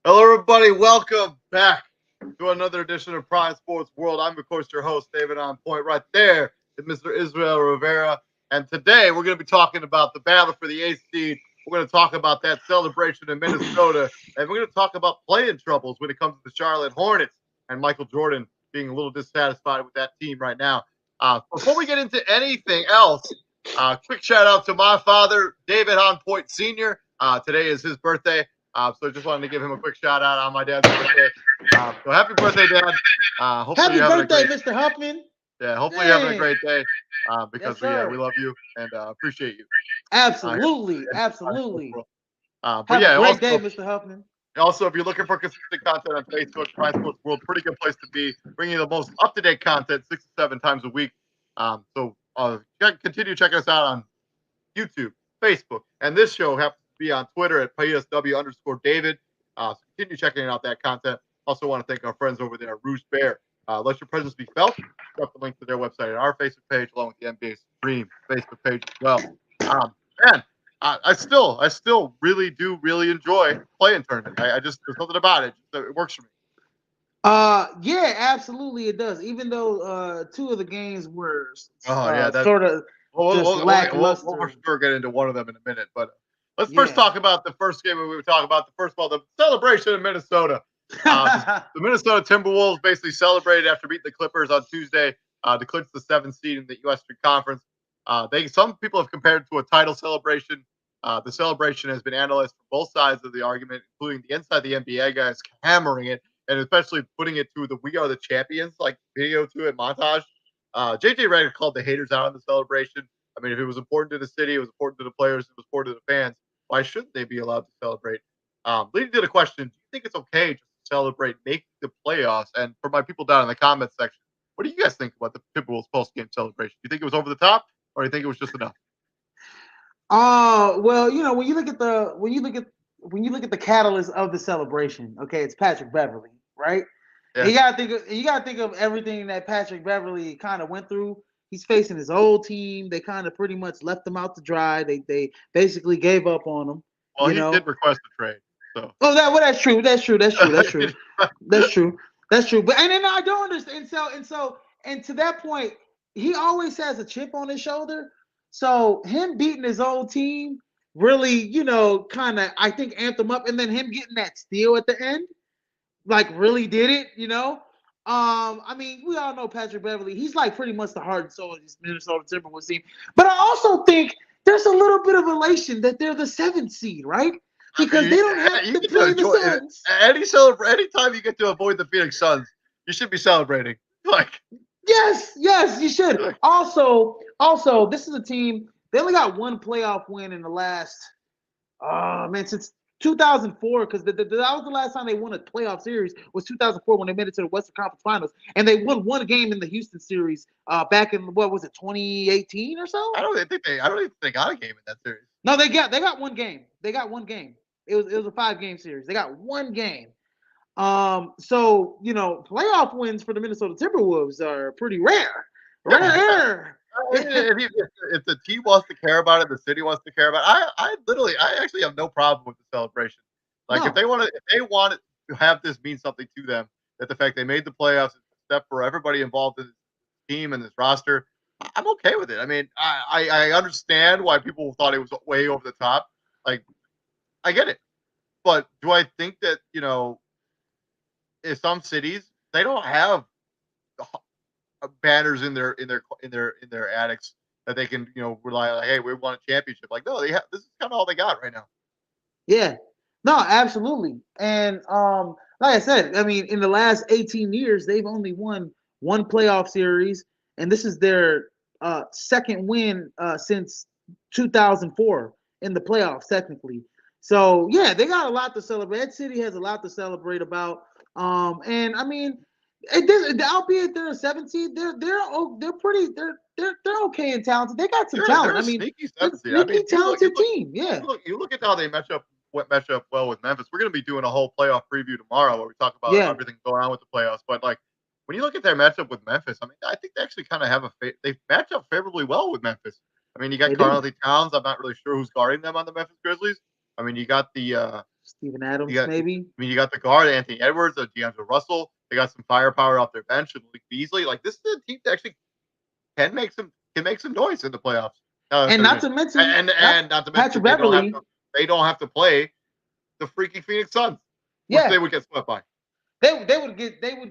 Hello, everybody. Welcome back to another edition of Prime Sports World. I'm, of course, your host, David On Point. Right there is Mr. Israel Rivera. And today we're going to be talking about the battle for the eighth seed. We're going to talk about that celebration in Minnesota. And we're going to talk about playing troubles when it comes to the Charlotte Hornets and Michael Jordan being a little dissatisfied with that team right now. Before we get into anything else, quick shout out to my father, David On Point Sr. Today is his birthday. So just wanted to give him a quick shout out on my dad's birthday. So happy birthday, Dad. Hopefully Happy you're having a birthday, great Mr. Huffman. hopefully you're having a Dang. great day. Yes, Because we sir. love you and appreciate you. Absolutely. And, Absolutely. but Have a yeah, great day, Mr. Huffman. also if you're looking for consistent content on Facebook, Prime Sports World, pretty good place to be, bringing you the most up to date content 6 to 7 times a week. So continue checking us out on YouTube, Facebook, and this show happens to be on Twitter at PSW_David. So continue checking out that content. Also want to thank our friends over there at Rouge Bear. Let your presence be felt. Drop the link to their website at our Facebook page, along with the NBA Stream Facebook page as well. Man, I still really enjoy playing tournament. I just there's something about it. It works for me. Yeah, absolutely it does. Even though two of the games were Oh yeah, that sort of just we'll for lackluster. sure get into one of them in a minute. But let's first Yeah. talk about the first game we were talking about. First of all, the celebration in Minnesota. The Minnesota Timberwolves basically celebrated after beating the Clippers on Tuesday to clinch the seventh seed in the Western Conference. Some people have compared it to a title celebration. The celebration has been analyzed from both sides of the argument, including the inside the NBA guys hammering it, and especially putting it to the "We Are the Champions" like video to it montage. JJ Redick called the haters out on the celebration. I mean, if it was important to the city, it was important to the players, it was important to the fans. Why shouldn't they be allowed to celebrate? Leading to the question: do you think it's okay just to celebrate making the playoffs? And for my people down in the comments section, what do you guys think about the Timberwolves post game celebration? Do you think it was over the top, or do you think it was just enough? Well, when you look at the catalyst of the celebration, okay, it's Patrick Beverly, right? And Yeah. you gotta think of everything that Patrick Beverly kind of went through. He's facing his old team. They kind of pretty much left him out to dry. They basically gave up on him. Well, You he know. did request a trade, so. That's true. That's true. That's true. That's true. That's true. That's true. But and then I don't understand. And to that point, he always has a chip on his shoulder. So him beating his old team really, kind of I think amped him up. And then him getting that steal at the end, like really did it. I mean, we all know Patrick Beverly. He's like pretty much the heart and soul of this Minnesota Timberwolves team. But I also think there's a little bit of elation that they're the seventh seed, right? I Because mean, they don't have you to get to play the enjoy Suns. anytime you get to avoid the Phoenix Suns, you should be celebrating. Like, Yes, you should. Also, this is a team. They only got one playoff win in the last, since 2004. Because that was the last time they won a playoff series was 2004 when they made it to the Western Conference Finals, and they won one game in the Houston series back in what was it 2018 or so? I don't even think they got a game in that series. No, they got one game. They got one game. It was a 5-game series. They got one game. So playoff wins for the Minnesota Timberwolves are pretty rare. Rare. If the team wants to care about it, the city wants to care about it. I actually have no problem with the celebration. Like No. if they want to have this mean something to them, that the fact they made the playoffs is a step for everybody involved in this team and this roster, I'm okay with it. I mean, I understand why people thought it was way over the top. Like, I get it. But do I think that, in some cities they don't have banners in their attics that they can rely on. Like, hey, we won a championship. Like, no, they have. This is kind of all they got right now. Yeah. No, absolutely. And like I said, I mean, in the last 18 years, they've only won one playoff series, and this is their second win since 2004 in the playoffs, technically. So yeah, they got a lot to celebrate. That city has a lot to celebrate about. And I mean, albeit they're a 17, they're okay and talented. They got some They're talent. a I mean, sneaky they're seven a seed. I mean, sneaky talented team. Yeah. you look at how they match up well with Memphis. We're going to be doing a whole playoff preview tomorrow where we talk about Yeah. everything going on with the playoffs. But like when you look at their matchup with Memphis, I mean, I think they actually kind of have they match up favorably well with Memphis. I mean, you got They do. Karl Towns. I'm not really sure who's guarding them on the Memphis Grizzlies. I mean, you got the Steven Adams, I maybe. mean, you got the guard, Anthony Edwards, D'Angelo Russell. They got some firepower off their bench, and Malik Beasley. Like this is a team that actually can make some noise in the playoffs. And not to mention, and not to mention Patrick Beverly. They don't have to play the freaking Phoenix Suns, which they would get swept by. They would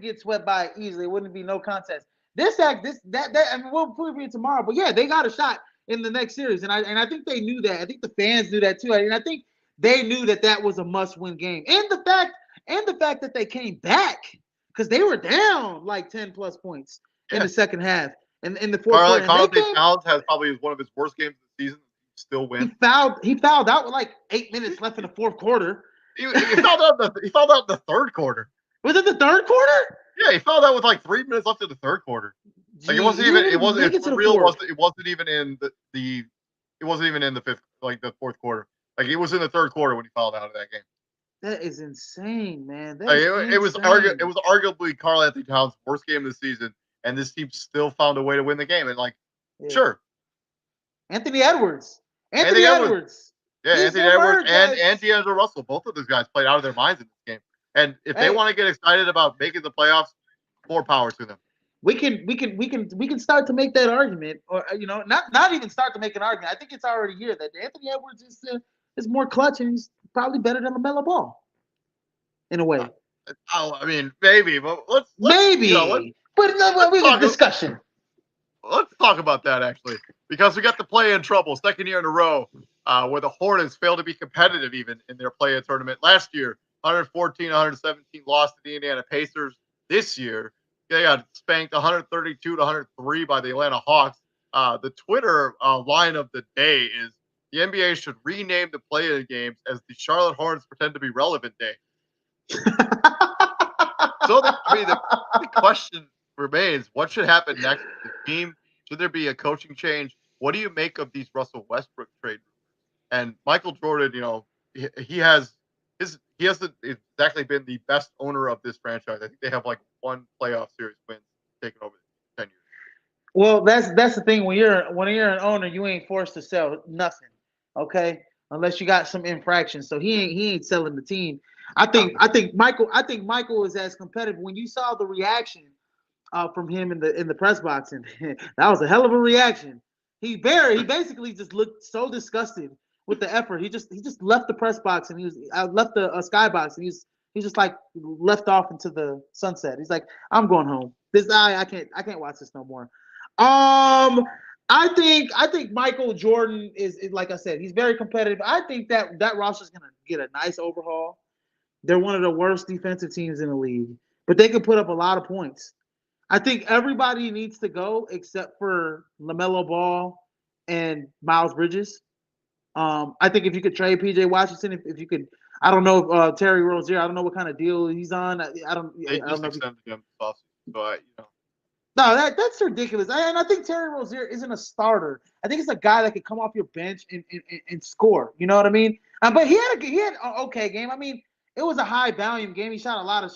get swept by easily. It wouldn't be no contest. I mean, we'll preview it tomorrow, but yeah, they got a shot in the next series, and I think they knew that. I think the fans knew that too, and I think they knew that was a must-win game. And the fact that they came back because they were down like 10+ points in the second half, and in the fourth quarter. Karl-Anthony Towns has probably one of his worst games of the season. Still win. He fouled out with like 8 minutes left in the fourth quarter. He fouled out in the third quarter. Was it the third quarter? Yeah, he fouled out with like 3 minutes left in the third quarter. Like it wasn't even in the fifth, like the fourth quarter. Like it was in the third quarter when he fouled out of that game. That is insane, man. It was arguably Karl-Anthony Towns' worst game of the season, and this team still found a way to win the game. And sure, Anthony Edwards. Yeah, Anthony Edwards and D'Angelo Russell. Both of those guys played out of their minds in this game. And if they want to get excited about making the playoffs, more power to them. We can start to make that argument, or not even start to make an argument. I think it's already here that Anthony Edwards is more clutch and he's probably better than LaMelo Ball, in a way. I mean, maybe, but let's we got discussion. Let's talk about that actually, because we got the play-in trouble, second year in a row, where the Hornets failed to be competitive even in their play-in tournament last year. 114-117 lost to the Indiana Pacers. This year, they got spanked 132-103 by the Atlanta Hawks. The Twitter line of the day is the NBA should rename the play-in games as the Charlotte Hornets pretend to be relevant day. So the question remains: what should happen next with the team? Should there be a coaching change? What do you make of these Russell Westbrook trade? And Michael Jordan, he hasn't exactly been the best owner of this franchise. I think they have like one playoff series win taken over 10 years. Well, that's the thing. When you're an owner, you ain't forced to sell nothing, okay? Unless you got some infractions. So he ain't selling the team. I think Michael is as competitive. When you saw the reaction from him in the press box, and that was a hell of a reaction. He basically just looked so disgusted with the effort. He just left the press box and he left the skybox and he's just like left off into the sunset. He's like, I'm going home. I can't watch this no more. I think Michael Jordan is like I said, he's very competitive. I think that roster is gonna get a nice overhaul. They're one of the worst defensive teams in the league, but they can put up a lot of points. I think everybody needs to go except for LaMelo Ball and Miles Bridges. I think if you could trade PJ Washington, if you could, I don't know if Terry Rozier, I don't know what kind of deal he's on. I don't know. No, that's ridiculous. And I think Terry Rozier isn't a starter. I think it's a guy that could come off your bench and score. You know what I mean? But he had an okay game. I mean, it was a high volume game. He shot a lot of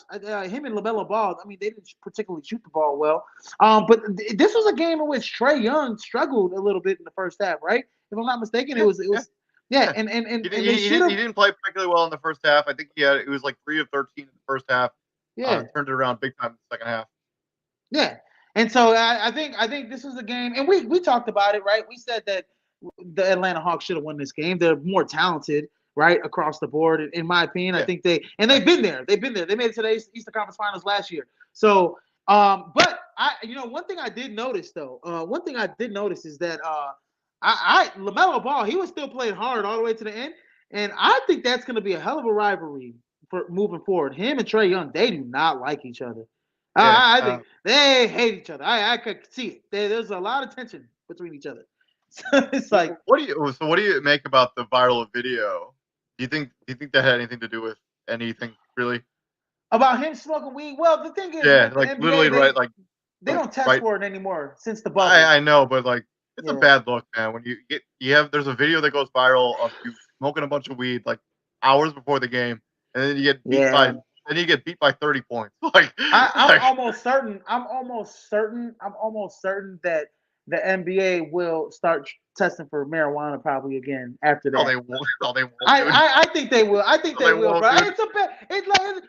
him and LaMelo Ball. I mean, they didn't particularly shoot the ball well. But this was a game in which Trae Young struggled a little bit in the first half, right? If I'm not mistaken, it was. And he didn't play particularly well in the first half. I think it was like 3 of 13 in the first half. Yeah, turned it around big time in the second half. Yeah, and so I think this was a game, and we talked about it, right? We said that the Atlanta Hawks should have won this game. They're more talented, right, across the board. In my opinion, I think they've been there. They made it to the Eastern Conference Finals last year. So, but one thing I did notice is that LaMelo Ball, he was still playing hard all the way to the end, and I think that's going to be a hell of a rivalry for moving forward. Him and Trae Young, they do not like each other. I think they hate each other. I could see it. There's a lot of tension between each other. So it's like, what do you make about the viral video? Do you think that had anything to do with anything really? About him smoking weed? Well, the thing is, like NBA, literally, right? Like they don't test for it anymore since the bubble. I know, but like it's a bad look, man. When there's a video that goes viral of you smoking a bunch of weed like hours before the game, and then you get beat by 30 points. I'm almost certain that the NBA will start testing for marijuana probably again after that. No, they won't. No, they won't. I think they will. I think No, they they will, won't, bro. dude.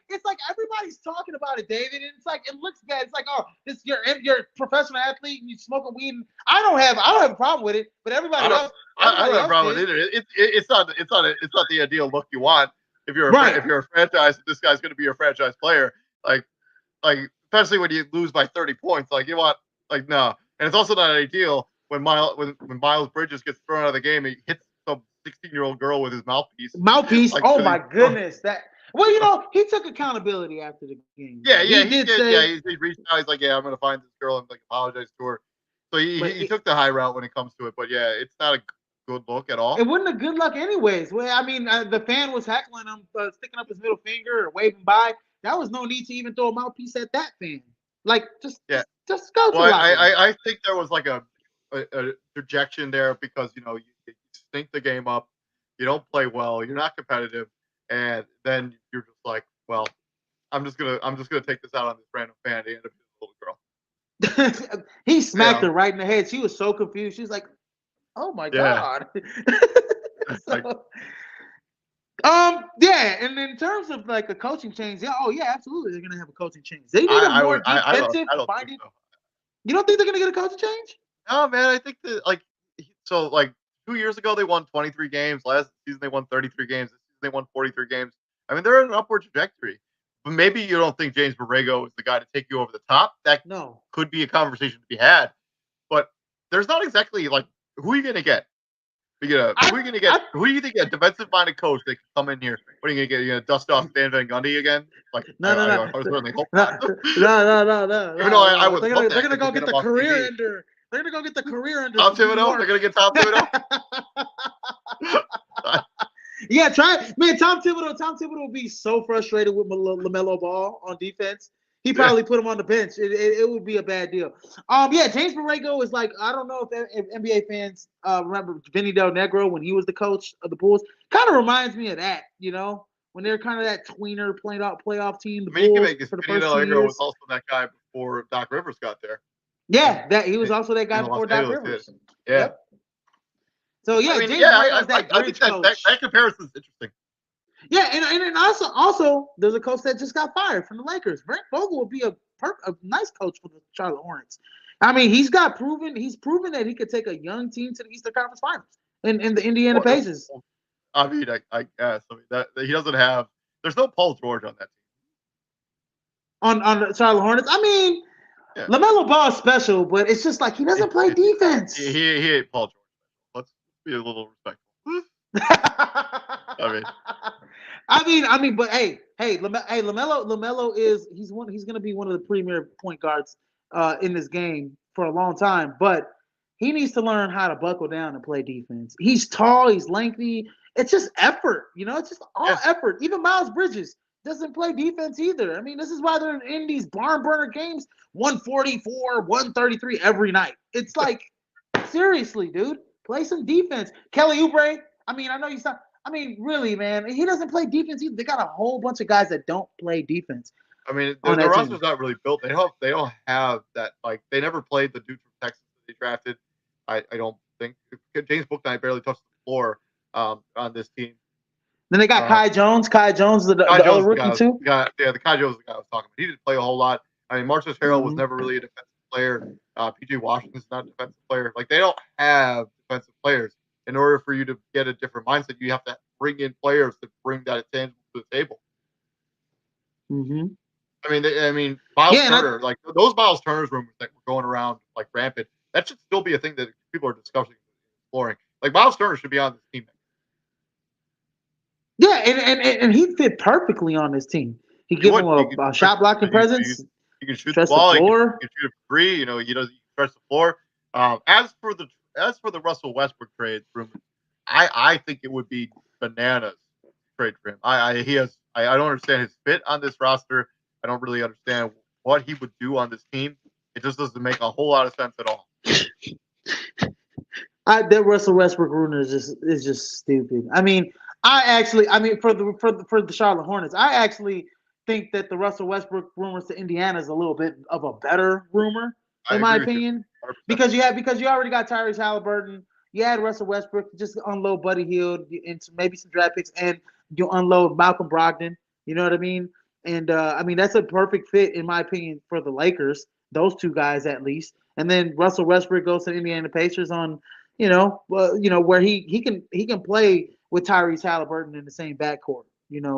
It's like everybody's talking about it, David. And it's like it looks bad. It's like, oh, this you're a professional athlete and you smoking weed. And I don't have a problem with it, but everybody else. I don't have a problem with it. It's not the ideal look you want if you're a franchise. This guy's going to be your franchise player. Like especially when you lose by 30 points. Like you want no, and it's also not ideal when Miles Bridges gets thrown out of the game. He hits some 16-year-old girl with his mouthpiece. Like, oh my goodness, that. Well, he took accountability after the game. Yeah, he did. He reached out. He's like, yeah, I'm going to find this girl and apologize to her. So he took the high route when it comes to it. But yeah, it's not a good look at all. It wasn't a good look anyways. Well, I mean, the fan was heckling him, sticking up his middle finger or waving by. That was no need to even throw a mouthpiece at that fan. Just go. Well, I think there was a projection there because you stink the game up, you don't play well, you're not competitive, and then you're just like, well, I'm just gonna take this out on this random fan and end up being a little girl. He smacked her right in the head. She was so confused. She was like, "Oh my god!" And in terms of a coaching change, absolutely, they're gonna have a coaching change. They need a more defensive minded. So. You don't think they're gonna get a coaching change? No, man. I think that 2 years ago they won 23 games. Last season they won 33 games. This season they won 43 games. I mean, they're in an upward trajectory. But maybe you don't think James Borrego is the guy to take you over the top. That could be a conversation to be had. But there's not exactly who are you gonna get? Who are you think a defensive-minded coach that can come in here? What are you gonna get? You're gonna dust off Stan Van Gundy again? No. I certainly hope not. No. Even though I would. They're gonna go get the career ender. They're gonna go get the career ender. Tom Thibodeau. They're gonna get Tom Thibodeau. Yeah, try man. Tom Thibodeau will be so frustrated with LaMelo Ball on defense. He probably put him on the bench. It would be a bad deal. James Borrego is I don't know if NBA fans remember Vinny Del Negro when he was the coach of the Bulls. Kind of reminds me of that, when they're kind of that tweener playoff team. The Bulls, you can make this. Vinny Del Negro was also that guy before Doc Rivers got there. Yeah, he was also that guy before Doc Rivers. Yeah. Yep. So I think that comparison is interesting. Yeah, and also there's a coach that just got fired from the Lakers. Brent Vogel would be a nice coach for the Charlotte Hornets. I mean, he's proven that he could take a young team to the Eastern Conference Finals in the Indiana Pacers. I mean, I guess that he doesn't have. There's no Paul George on that team. On the Charlotte Hornets, I mean, LaMelo Ball is special, but it's just he doesn't play defense. He ain't Paul George. Let's be a little respectful. But LaMelo he's going to be one of the premier point guards in this game for a long time, but he needs to learn how to buckle down and play defense. He's tall, he's lengthy. It's just effort, it's just all effort. Even Miles Bridges doesn't play defense either. I mean, this is why they're in these barn burner games, 144, 133 every night. It's seriously, dude, play some defense. Kelly Oubre, I mean, I know you sound. I mean, really, man, he doesn't play defense either. They got a whole bunch of guys that don't play defense. I mean, the roster's not really built. They don't have that. They never played the dude from Texas that they drafted. I don't think James Bouknight barely touched the floor on this team. Then they got Kai Jones. Kai Jones, the other rookie too. The Kai Jones is the guy I was talking about. He didn't play a whole lot. I mean, Marcus Harrell was never really a defensive player. PJ Washington's not a defensive player. They don't have defensive players. In order for you to get a different mindset, you have to bring in players to bring that tangible to the table. Mm-hmm. I mean, Miles Turner, those Miles Turner's rumors that were going around rampant, that should still be a thing that people are discussing, exploring. Miles Turner should be on this team. Yeah, and he fit perfectly on this team. He gives him a shot blocking presence. He can shoot the ball. He can shoot a free. He stretch the floor. As for the Russell Westbrook trade rumor, I think it would be bananas trade for him. I don't understand his fit on this roster. I don't really understand what he would do on this team. It just doesn't make a whole lot of sense at all. That Russell Westbrook rumor is just stupid. I mean, for the Charlotte Hornets, I actually think that the Russell Westbrook rumors to Indiana is a little bit of a better rumor. in my agree with you. opinion, 100%. because you already got Tyrese Halliburton. You had Russell Westbrook, just unload Buddy Hield and maybe some draft picks, and you unload Malcolm Brogdon. You know what I mean? And I mean that's a perfect fit in my opinion for the Lakers. Those two guys at least, and then Russell Westbrook goes to the Indiana Pacers on, where he can play with Tyrese Halliburton in the same backcourt.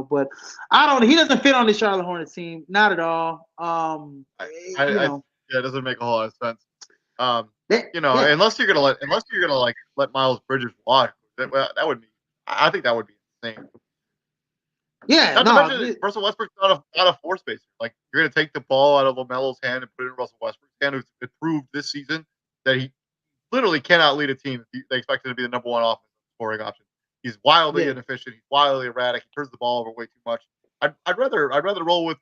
But I don't. He doesn't fit on the Charlotte Hornets team, not at all. Yeah, it doesn't make a whole lot of sense. Yeah. Unless you're gonna like let Miles Bridges walk, that would be. I think that would be insane. Yeah, Not to mention, Russell Westbrook's not a force spacer. Like you're gonna take the ball out of LaMelo's hand and put it in Russell Westbrook's hand, who's proved this season that he literally cannot lead a team if they expect him to be the number one offensive scoring option. He's wildly inefficient. He's wildly erratic. He turns the ball over way too much. I'd rather roll with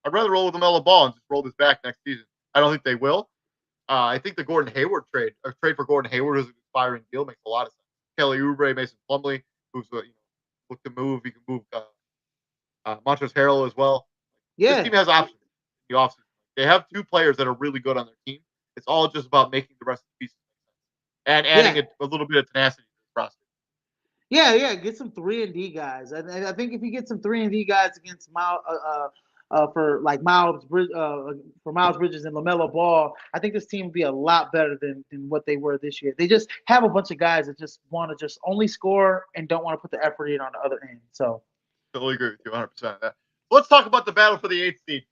LaMelo Ball and just roll this back next season. I don't think they will. I think the Gordon Hayward trade for Gordon Hayward as an expiring deal makes a lot of sense. Kelly Oubre, Mason Plumlee, who's look to move. He can move Montrezl Harrell as well. Yeah. This team has options in the offseason. They have two players that are really good on their team. It's all just about making the rest of the pieces make sense and adding a little bit of tenacity to the roster. Yeah. Get some 3-and-D guys. I think if you get some 3-and-D guys against Miles Bridges and LaMelo Ball, I think this team would be a lot better than what they were this year. They just have a bunch of guys that just want to just only score and don't want to put the effort in on the other end. So totally agree with you 100%. Let's talk about the battle for the 8th seed.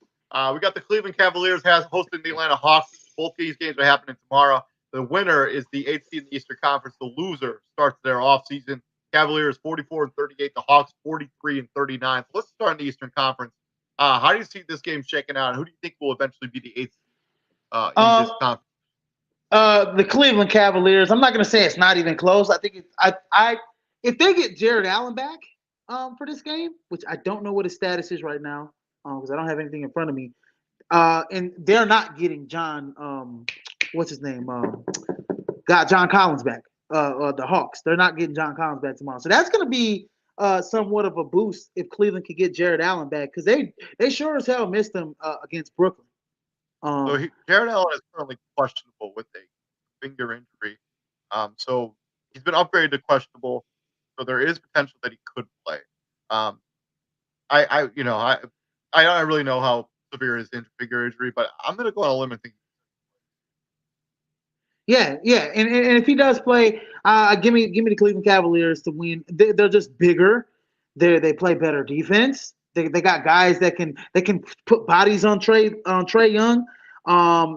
We got the Cleveland Cavaliers hosting the Atlanta Hawks. Both these games are happening tomorrow. The winner is the 8th seed in the Eastern Conference. The loser starts their offseason. Cavaliers 44-38. The Hawks 43-39. Let's start in the Eastern Conference. How do you see this game shaking out? And who do you think will eventually be the 8th seed in this conference? The Cleveland Cavaliers. I'm not going to say it's not even close. I think if they get Jared Allen back for this game, which I don't know what his status is right now because I don't have anything in front of me, and they're not getting John. What's his name? John Collins back. The Hawks. They're not getting John Collins back tomorrow. So that's going to be somewhat of a boost if Cleveland could get Jared Allen back because they sure as hell missed him against Brooklyn. Jared Allen is currently questionable with a finger injury. So he's been upgraded to questionable. So there is potential that he could play. I don't really know how severe his finger injury, but I'm going to go on a limb and think. Yeah, and if he does play, give me the Cleveland Cavaliers to win. They're just bigger. They play better defense. They got guys that can put bodies on Trae Young.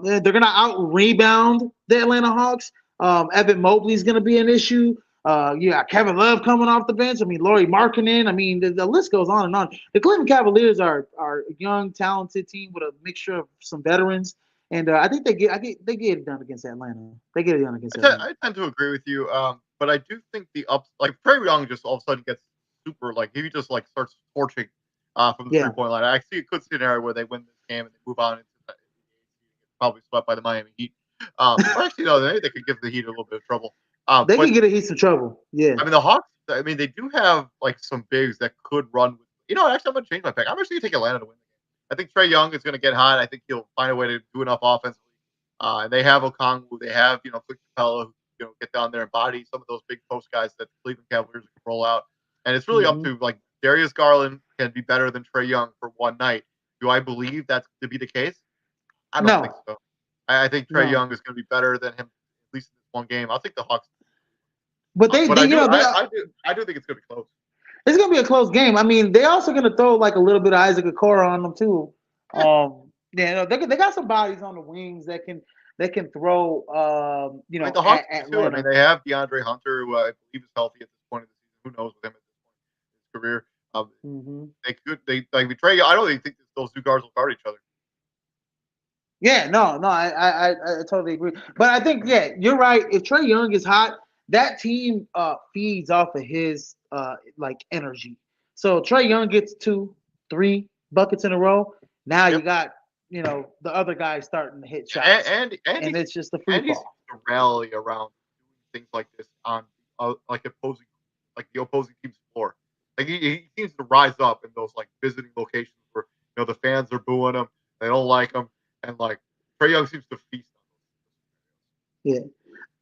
They're gonna out rebound the Atlanta Hawks. Evan Mobley's gonna be an issue. Kevin Love coming off the bench. I mean, Lauri Markkanen. I mean, the list goes on and on. The Cleveland Cavaliers are a young, talented team with a mixture of some veterans. And I think they get it done against Atlanta. They get it done against Atlanta. I tend to agree with you, but I do think Trae Young just all of a sudden gets super he just starts torching from the 3-point line. I see a good scenario where they win this game and they move on into probably swept by the Miami Heat. Actually, no, they could give the Heat a little bit of trouble. They can get the Heat some trouble. Yeah. I mean, the Hawks. I mean, they do have some bigs that could run. Actually, I'm gonna change my pick. I'm actually gonna take Atlanta to win. I think Trae Young is going to get hot. I think he'll find a way to do enough offensively. And they have Okongwu. They have, Clint Capella who, get down there and body some of those big post guys that the Cleveland Cavaliers can roll out. And it's really up to, Darius Garland can be better than Trae Young for one night. Do I believe that's to be the case? I don't think so. I think Trae Young is going to be better than him, at least in this one game. I'll take the Hawks. But I do think it's going to be close. It's gonna be a close game. I mean, they're also gonna throw a little bit of Isaac Okoro on them too. They got some bodies on the wings that can throw. The Hawks too. I mean, they have DeAndre Hunter, who I believe is healthy at this point of the season. Who knows with him at this point in his career? They could. Trae. I don't even think those two guards will guard each other. Yeah, no, I totally agree. But I think you're right. If Trae Young is hot, that team feeds off of his energy. So Trae Young gets 2-3 buckets in a row. Now you got the other guys starting to hit shots, and it's just a free fall. To rally around doing things like this on the opposing team's floor. He seems to rise up in those visiting locations where the fans are booing him, they don't like him, and Trae Young seems to feast Yeah.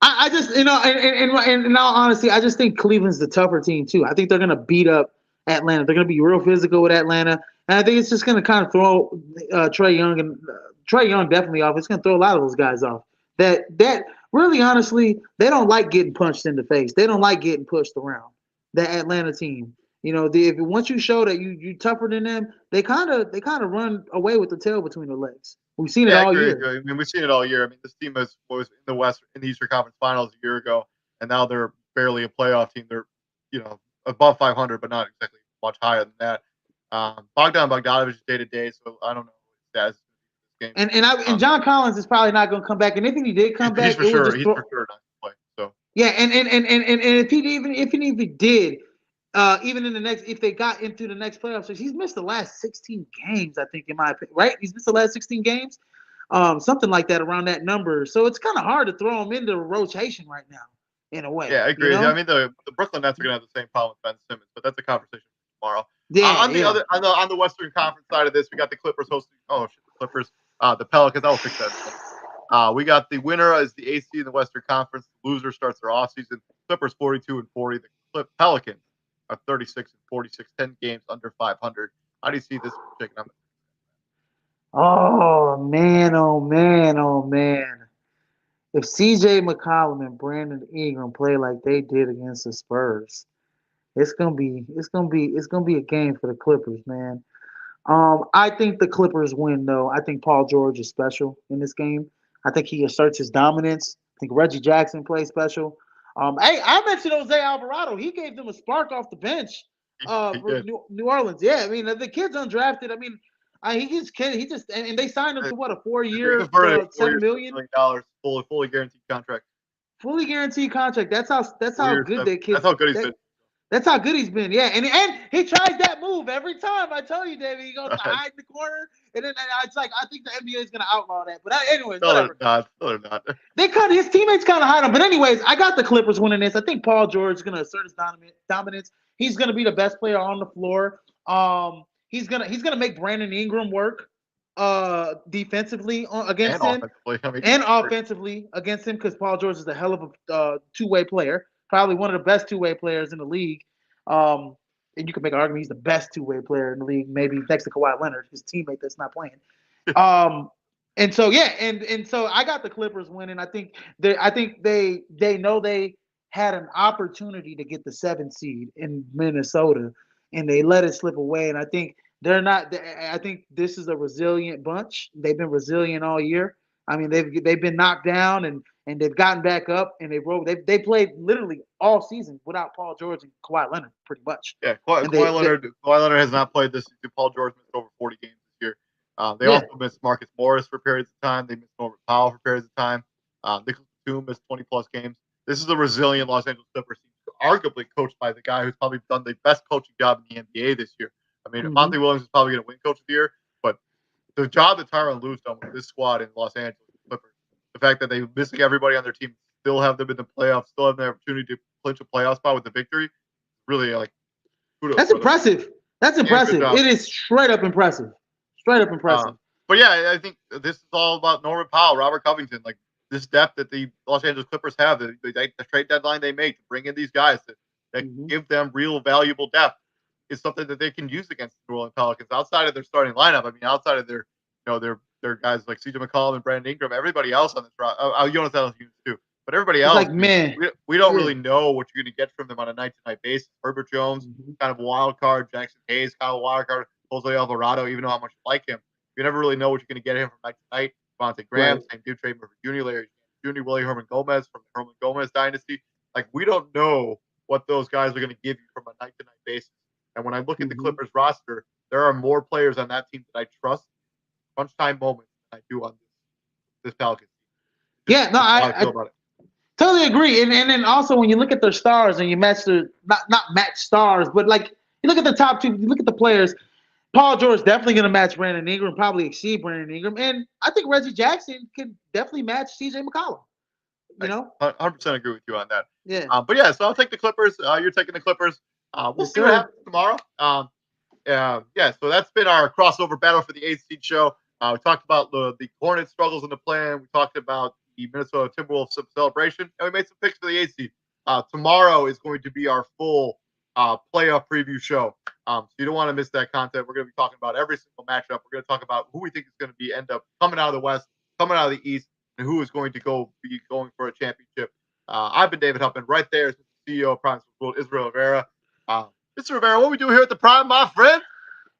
I just, in all honesty, I just think Cleveland's the tougher team too. I think they're gonna beat up Atlanta. They're gonna be real physical with Atlanta, and I think it's just gonna kind of throw Trae Young and Trae Young definitely off. It's gonna throw a lot of those guys off. That really, honestly, they don't like getting punched in the face. They don't like getting pushed around. That Atlanta team, if once you show that you tougher than them, they kind of run away with the tail between their legs. We've seen it Yeah, I all agree. year. I mean, we've seen it all year. I mean, this team was in the West in the Eastern Conference Finals a year ago, and now they're barely a playoff team. They're above 500, but not exactly much higher than that. Bogdan Bogdanovic is day to day, so I don't know what his status is this game. And John Collins is probably not going to come back. And if he did come He's back, for it would sure. just He's throw. for sure not to play. So Yeah, and if he did, even in the next, if they got into the next playoffs, he's missed the last 16 games. I think, in my opinion, right? He's missed the last 16 games, something like that, around that number. So it's kind of hard to throw him into rotation right now, in a way. yeah, I agree. I mean, the Brooklyn Nets are going to have the same problem with Ben Simmons, but that's a conversation for tomorrow. Yeah, On the Western Conference side of this, we got the Clippers hosting. Oh shit, the Clippers. The Pelicans. I'll fix that. We got the winner as the AC in the Western Conference. The loser starts their offseason. Clippers 42-40. The Pelicans are 36-46, 10 games under 500. How do you see this shaking up? Oh man, oh man, oh man. If CJ McCollum and Brandon Ingram play like they did against the Spurs, it's gonna be a game for the Clippers, man. I think the Clippers win, though. I think Paul George is special in this game. I think he asserts his dominance. I think Reggie Jackson plays special. Hey, I mentioned Jose Alvarado. He gave them a spark off the bench for New Orleans. Yeah, I mean, the kid's undrafted. I mean, and they signed him to what, a 4-year, $7 million, Fully guaranteed contract. fully guaranteed contract. That's how good that kid. That's how good he's been. That's how good he's been, yeah. And he tries that move every time. I tell you, David, he goes to hide in the corner, and then it's like I think the NBA is going to outlaw that. But anyways, whatever. No, they're not. His teammates kind of hide him. But anyways, I got the Clippers winning this. I think Paul George is going to assert his dominance. He's going to be the best player on the floor. He's gonna make Brandon Ingram work defensively against him, and offensively against him, because Paul George is a hell of a two-way player. Probably one of the best two-way players in the league. And you can make an argument he's the best two-way player in the league, maybe next to Kawhi Leonard, his teammate that's not playing. And so I got the Clippers winning. I think they know they had an opportunity to get the 7th seed in Minnesota, and they let it slip away. And I think they're not. I think this is a resilient bunch. They've been resilient all year. I mean, they've been knocked down and they've gotten back up, and they played literally all season without Paul George and Kawhi Leonard, pretty much. Yeah, Kawhi Leonard has not played this season. Paul George missed over 40 games this year. They also missed Marcus Morris for periods of time. They missed Norman Powell for periods of time. Nicholas Batum missed 20-plus games. This is a resilient Los Angeles Clippers team, arguably coached by the guy who's probably done the best coaching job in the NBA this year. I mean, Monty Williams is probably going to win Coach of the Year, but the job that Tyronn Lue's done with this squad in Los Angeles Clippers, the fact that they're missing everybody on their team, still have them in the playoffs, still have the opportunity to clinch a playoff spot with the victory, really kudos. That's impressive. That's impressive. It is straight up impressive. Straight up impressive. But yeah, I think this is all about Norman Powell, Robert Covington, like this depth that the Los Angeles Clippers have, the trade deadline they make to bring in these guys that give them real valuable depth is something that they can use against the New Orleans Pelicans. Outside of their starting lineup, I mean, outside of their guys like CJ McCollum and Brandon Ingram, everybody else on this roster, Jonas Valanciunas too, but everybody else, like, man, we don't really know what you're going to get from them on a night-to-night basis. Herbert Jones, kind of a wild card. Jackson Hayes, kind of a wild card. Jose Alvarado, even though how much you like him, you never really know what you're going to get him from night to night. Devontae Graham, same dude, Trey Murphy Jr., Larry Jr., Willie Herman Gomez from the Herman Gomez dynasty. Like, we don't know what those guys are going to give you from a night-to-night basis. And when I look at the Clippers roster, there are more players on that team that I trust crunch time moments than I do on this Pelicans team. Yeah, no, I totally agree. And then also when you look at their stars and you match their not match stars, but like you look at the top two, you look at the players. Paul George definitely going to match Brandon Ingram, probably exceed Brandon Ingram, and I think Reggie Jackson could definitely match CJ McCollum. You know, 100% agree with you on that. Yeah. But yeah, so I'll take the Clippers. You're taking the Clippers. We'll see what happens tomorrow. Yeah, so that's been our crossover battle for the 8th seed show. We talked about the Hornets' struggles in the plan. We talked about the Minnesota Timberwolves celebration, and we made some picks for the 8th seed. Tomorrow is going to be our full playoff preview show. So you don't want to miss that content. We're going to be talking about every single matchup. We're going to talk about who we think is going to end up coming out of the West, coming out of the East, and who is going to be going for a championship. I've been David Huffman. Right there is the CEO of Prime Sports World, Israel Rivera. Mr. Rivera, what we do here at the Prime, my friend?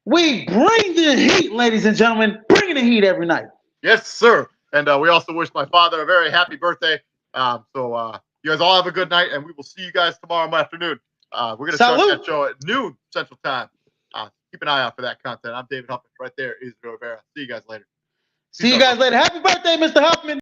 We bring the heat, ladies and gentlemen. Bringing the heat every night. Yes, sir. And we also wish my father a very happy birthday. So you guys all have a good night, and we will see you guys tomorrow afternoon. We're going to start that show at noon Central Time. Keep an eye out for that content. I'm David Huffman. Right there is Israel Rivera. See you guys later. See you guys later. Happy birthday, Mr. Huffman.